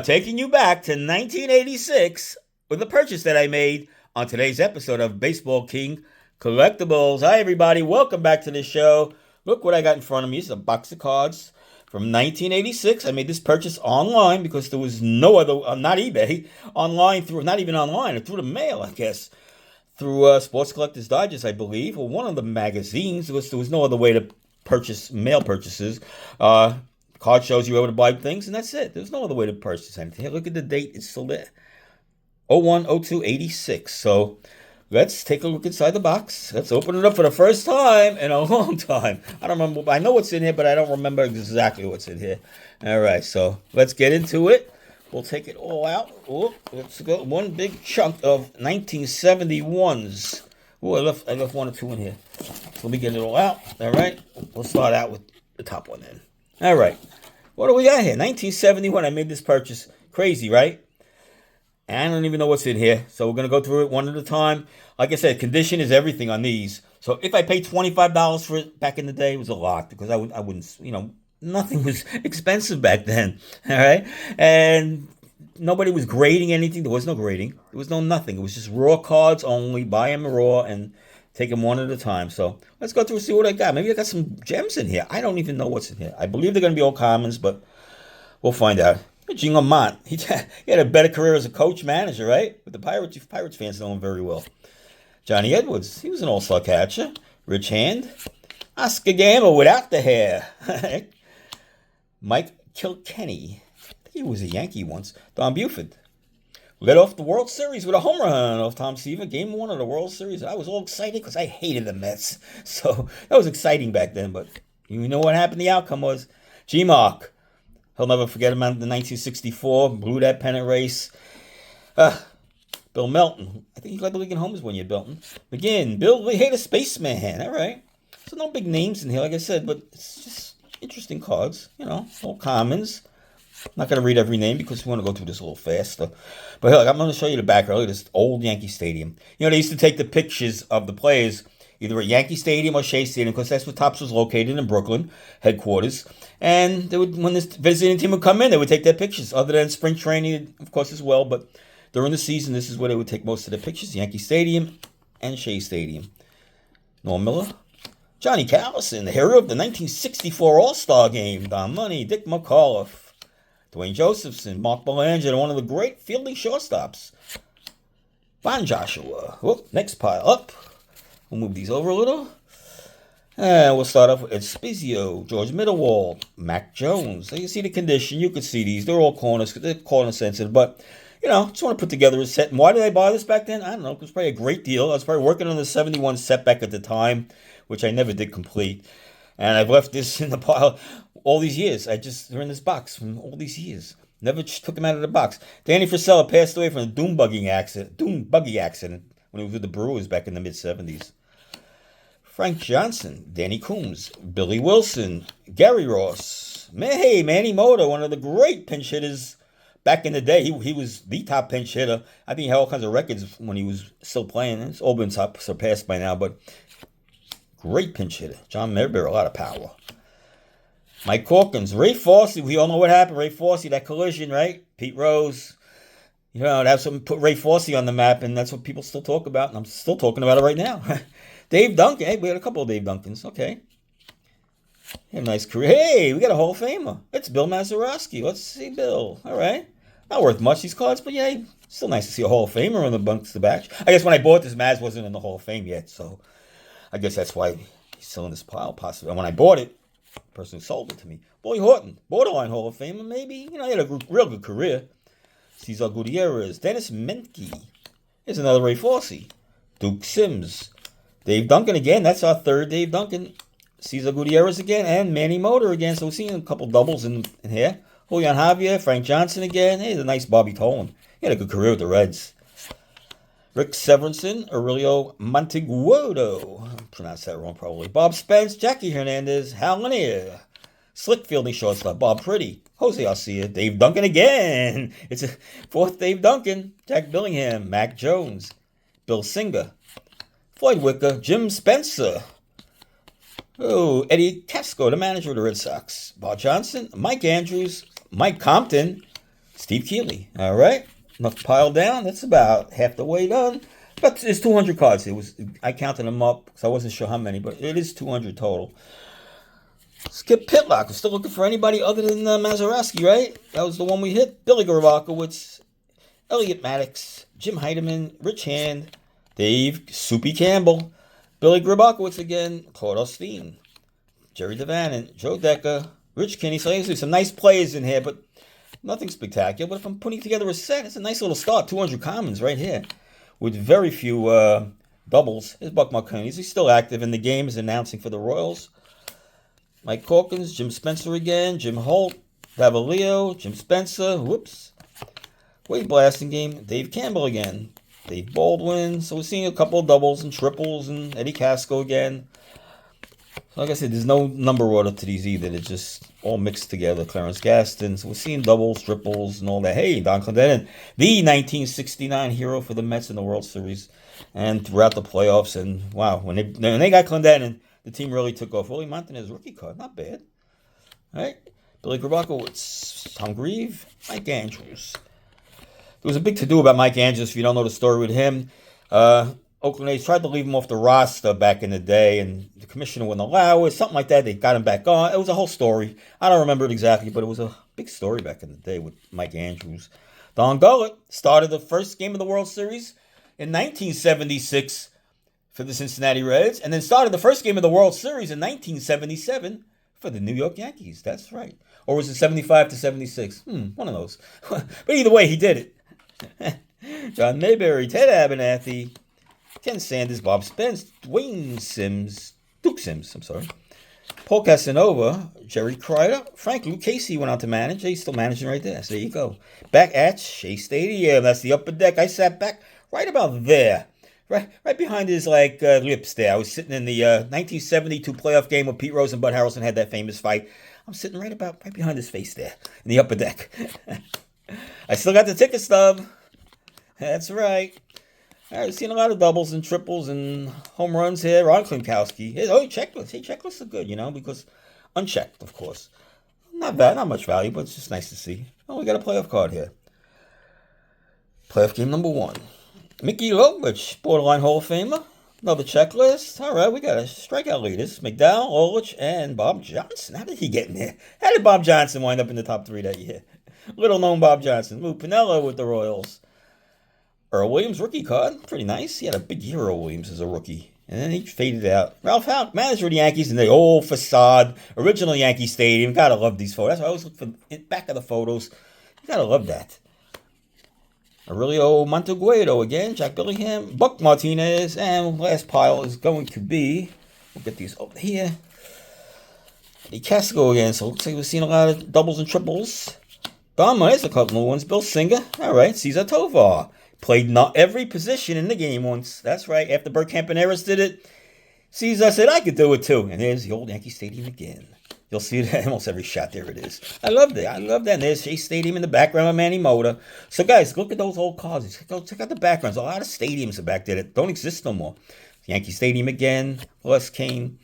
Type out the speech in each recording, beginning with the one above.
Taking you back to 1986 with a purchase that I made on today's episode of Baseball King Collectibles. Hi, everybody. Welcome back to the show. Look what I got in front of me. It's a box of cards from 1986. I made this purchase online because there was no other, not eBay, online through, not even online, or through the mail, I guess, through Sports Collectors Digest, I believe, or one of the magazines, because there was no other way to purchase mail purchases. Card shows you were able to buy things, and that's it. There's no other way to purchase anything. Hey, look at the date. It's still there. 01/02/86. So let's take a look inside the box. Let's open it up for the first time in a long time. I don't remember. I know what's in here, but I don't remember exactly what's in here. All right, so let's get into it. We'll take it all out. Oh, let's go. One big chunk of 1971s. Oh, I left one or two in here. Let me get it all out. All right. We'll start out with the top one then. All right. What do we got here? 1971. I made this purchase. Crazy, right? And I don't even know what's in here. So we're going to go through it one at a time. Like I said, condition is everything on these. So if I paid $25 for it back in the day, it was a lot because I wouldn't, nothing was expensive back then. All right. And nobody was grading anything. There was no grading. There was no nothing. It was just raw cards only. Buy them raw and take them one at a time. So let's go through and see what I got. Maybe I got some gems in here. I don't even know what's in here. I believe they're going to be all commons, but we'll find out. Gene Lamont. He had a better career as a coach manager, right? With the Pirates. Pirates fans know him very well. Johnny Edwards. He was an all-star catcher. Rich Hand. Oscar Gamble without the hair. Mike Kilkenny. I think he was a Yankee once. Don Buford. Led off the World Series with a home run off Tom Seaver. Game 1 of the World Series. I was all excited because I hated the Mets. So that was exciting back then. But you know what happened? The outcome was G-Mark. He'll never forget him in the 1964. Blew that pennant race. Bill Melton. I think he led the league in homers 1 year, Melton. McGinn. Bill Lee. Hey, the spaceman. All right. So no big names in here, like I said. But it's just interesting cards. All commons. I'm not going to read every name because we want to go through this a little faster. But look, I'm going to show you the background. Look at this old Yankee Stadium. They used to take the pictures of the players either at Yankee Stadium or Shea Stadium because that's where Topps was located in Brooklyn, headquarters. And they would, when this visiting team would come in, they would take their pictures. Other than spring training, of course, as well. But during the season, this is where they would take most of their pictures. Yankee Stadium and Shea Stadium. Norm Miller. Johnny Callison, the hero of the 1964 All-Star Game. Don Money. Dick McAuliffe. Dwayne Josephson, Mark Belanger, one of the great fielding shortstops. Von Joshua. Whoop, next pile up. We'll move these over a little. And we'll start off with Ed Spizio, George Middlewall, Mac Jones. So you see the condition. You can see these. They're all corners. They're corner sensitive. But, just want to put together a set. And why did I buy this back then? I don't know. It was probably a great deal. I was probably working on the 71 set back at the time, which I never did complete. And I've left this in the pile all these years. They're in this box from all these years. Never took them out of the box. Danny Frisella passed away from a dune buggy accident when he was with the Brewers back in the mid-70s. Frank Johnson, Danny Coombs, Billy Wilson, Gary Ross. Manny Mota, one of the great pinch hitters back in the day. He was the top pinch hitter. I think he had all kinds of records when he was still playing. It's all been surpassed by now, but great pinch hitter. John Mayberry, a lot of power. Mike Hawkins, Ray Fosse. We all know what happened. Ray Fosse, that collision, right? Pete Rose. Have something put Ray Fosse on the map, and that's what people still talk about, and I'm still talking about it right now. Dave Duncan. Hey, we had a couple of Dave Duncans. Okay. He had a nice career. Hey, we got a Hall of Famer. It's Bill Mazeroski. Let's see Bill. All right. Not worth much, these cards, but yeah, still nice to see a Hall of Famer on the bunks the back. I guess when I bought this, Maz wasn't in the Hall of Fame yet, so I guess that's why he's still in this pile, possibly. And when I bought it, the person who sold it to me, Boy Horton, borderline Hall of Famer, maybe. He had a real good career. Cesar Gutierrez, Dennis Menke. Here's another Ray Fosse. Duke Sims. Dave Duncan again. That's our third Dave Duncan. Cesar Gutierrez again. And Manny Mota again. So we're seeing a couple doubles in here. Julian Javier. Frank Johnson again. Hey, the nice Bobby Tolan. He had a good career with the Reds. Rick Severinsen. Aurelio Montiguodo. I pronounced that wrong probably. Bob Spence. Jackie Hernandez. Hal Lanier. Slick fielding shortstop. Bob Pretty. Jose Arcia. Dave Duncan again. It's a fourth Dave Duncan. Jack Billingham. Mac Jones. Bill Singer. Floyd Wicker, Jim Spencer. Oh, Eddie Tesco, the manager of the Red Sox. Bob Johnson, Mike Andrews, Mike Compton, Steve Keeley. All right. Enough piled down. That's about half the way done. But it's 200 cards. I counted them up because I wasn't sure how many, but it is 200 total. Skip Pitlock. We're still looking for anybody other than Mazeroski, right? That was the one we hit. Billy Grabakowicz, Elliot Maddox, Jim Heidemann, Rich Hand, Dave Soupy Campbell, Billy Grabakowicz again, Claude Osteen, Jerry Devanant, Joe Decker, Rich Kinney. So there's some nice players in here, but nothing spectacular. But if I'm putting together a set, it's a nice little start. 200 commons right here with very few doubles. Here's Buck Marconi. He's still active in the game. He's announcing for the Royals. Mike Hawkins, Jim Spencer again, Jim Holt, Davalio, Jim Spencer, whoops. Wade Blasingame, Dave Campbell again, Dave Baldwin. So we're seeing a couple of doubles and triples and Eddie Casco again. So like I said, there's no number order to these either. They're just all mixed together. Clarence Gaston. So we're seeing doubles, triples, and all that. Hey, Don Clendenin, the 1969 hero for the Mets in the World Series and throughout the playoffs. And wow, when they got Clendenin, the team really took off. Willie Montanez rookie card, not bad. All right, Billy Grabakowicz, Tom Grieve, Mike Andrews. There was a big to-do about Mike Andrews, if you don't know the story with him. Oakland A's tried to leave him off the roster back in the day, and the commissioner wouldn't allow it, something like that. They got him back on. It was a whole story. I don't remember it exactly, but it was a big story back in the day with Mike Andrews. Don Gullett started the first game of the World Series in 1976 for the Cincinnati Reds, and then started the first game of the World Series in 1977 for the New York Yankees. That's right. Or was it 75 to 76? One of those. But either way, he did it. John Mayberry, Ted Abernathy, Ken Sanders, Bob Spence, Duke Sims, Paul Casanova, Jerry Kreider, Frank Lucchese went on to manage. He's still managing right there. So there you go. Back at Shea Stadium. That's the upper deck. I sat back right about there. Right behind his lips there. I was sitting in the 1972 playoff game where Pete Rose and Bud Harrelson had that famous fight. I'm sitting right behind his face there in the upper deck. I still got the ticket stub. That's right. I've seen a lot of doubles and triples and home runs here. Ron Klinkowski. Checklists. Hey, checklists are good, because unchecked, of course. Not bad, not much value, but it's just nice to see. Oh, we got a playoff card here. Playoff game number 1. Mickey Lopich, borderline Hall of Famer. Another checklist. All right, we got a strikeout leaders. McDowell, Olich, and Bob Johnson. How did he get in there? How did Bob Johnson wind up in the top 3 that year? Little known Bob Johnson. Lou Piniella with the Royals. Earl Williams, rookie card. Pretty nice. He had a big year, Earl Williams, as a rookie. And then he faded out. Ralph Houck, manager of the Yankees in the old facade. Original Yankee Stadium. Gotta love these photos. That's why I always look for the back of the photos. You gotta love that. Aurelio Monteguedo again, Jack Billingham, Buck Martinez, and last pile is going to be, we'll get these over here, Eddie Casco again, so it looks like we've seen a lot of doubles and triples. There's a couple of ones. Bill Singer, all right, Cesar Tovar, played not every position in the game once, that's right, after Bert Campaneris did it, Cesar said I could do it too, and there's the old Yankee Stadium again. You'll see it almost every shot. There it is. I love that. And there's Shea Stadium in the background of Manny Mota. So, guys, look at those old cards. Check out the backgrounds. A lot of stadiums are back there that don't exist no more. Yankee Stadium again. Les Kane.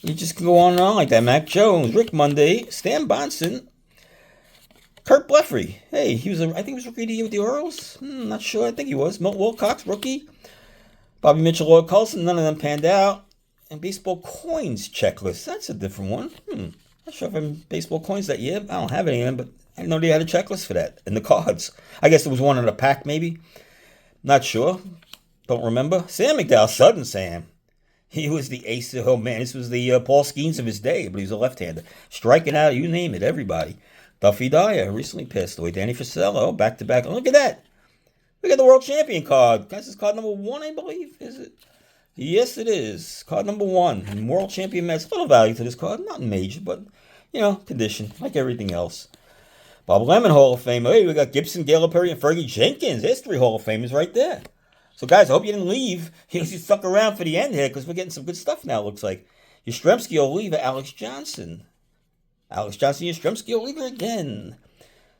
You just can go on and on like that. Mac Jones, Rick Monday, Stan Bonson, Kurt Blefary. Hey, I think he was rookie of the year with the Orioles. Not sure. I think he was. Milt Wilcox, rookie. Bobby Mitchell, Lloyd Coulson. None of them panned out. And baseball coins checklist. That's a different one. Not sure if I'm baseball coins that year. I don't have any of them, but I didn't know they had a checklist for that. And the cards. I guess there was one in a pack, maybe. Not sure. Don't remember. Sam McDowell, Southern Sam. He was the ace of, oh man, this was the Paul Skeens of his day, but he was a left-hander. Striking out, you name it, everybody. Duffy Dyer recently passed away. Danny Frisello, back-to-back. Oh, look at that. Look at the world champion card. This is card number 1, I believe. Is it? Yes, it is. Card number 1. World Champion Mets. A little value to this card. Not major, but, condition. Like everything else. Bob Lemon, Hall of Famer. Hey, we got Gibson, Gale Perry, and Fergie Jenkins. There's 3 Hall of Famers right there. So, guys, I hope you didn't leave. You stuck around for the end here because we're getting some good stuff now, it looks like. Yastrzemski, Oliva, Alex Johnson. Yastrzemski, Oliva again.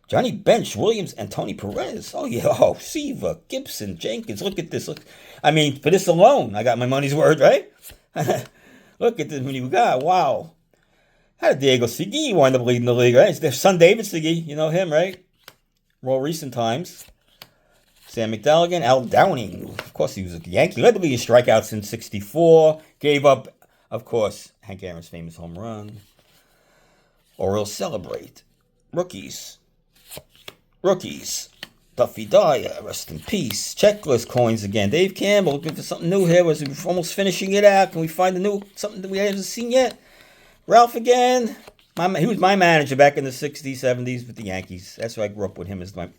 Johnny Bench, Williams, and Tony Perez. Oh, yeah. Oh, Seaver, Gibson, Jenkins. Look at this. Look. I mean, for this alone, I got my money's worth, right? Look at this many we got. Wow. How did Diego Segui wind up leading the league, right? It's their son, David Segui. You know him, right? More recent times. Sam McDelligan, Al Downing. Of course, he was a Yankee. Led the league in strikeouts in '64. Gave up, of course, Hank Aaron's famous home run. Or he'll celebrate. Rookies. Duffy Dyer, rest in peace. Checklist coins again. Dave Campbell, looking for something new here. We're almost finishing it out. Can we find something that we haven't seen yet? Ralph again. He was my manager back in the 60s, 70s with the Yankees. That's why I grew up with him as my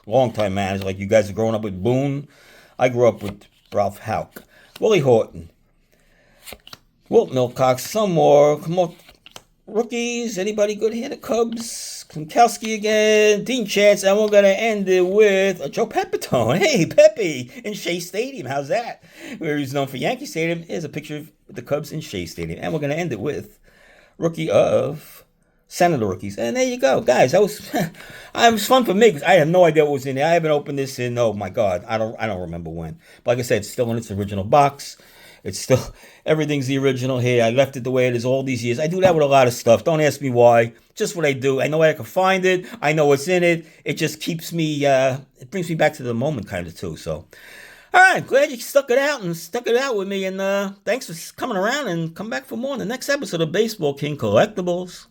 longtime manager. Like you guys are growing up with Boone. I grew up with Ralph Houck. Willie Horton. Wilt Milcox. Some more. Come on. Rookies. Anybody good here? The Cubs. Klinkowski again. Dean Chance. And we're going to end it with Joe Pepitone. Hey, Pepe in Shea Stadium. How's that? Where he's known for Yankee Stadium. Here's a picture of the Cubs in Shea Stadium. And we're going to end it with Rookie of Senator Rookies. And there you go. Guys, it was fun for me because I have no idea what was in there. I haven't opened this in, oh my God, I don't remember when. But like I said, it's still in its original box. It's still, everything's the original here. I left it the way it is all these years. I do that with a lot of stuff. Don't ask me why. Just what I do. I know where I can find it. I know what's in it. It just keeps me, it brings me back to the moment kind of too. So, all right. Glad you stuck it out with me. And thanks for coming around and come back for more in the next episode of Baseball King Collectibles.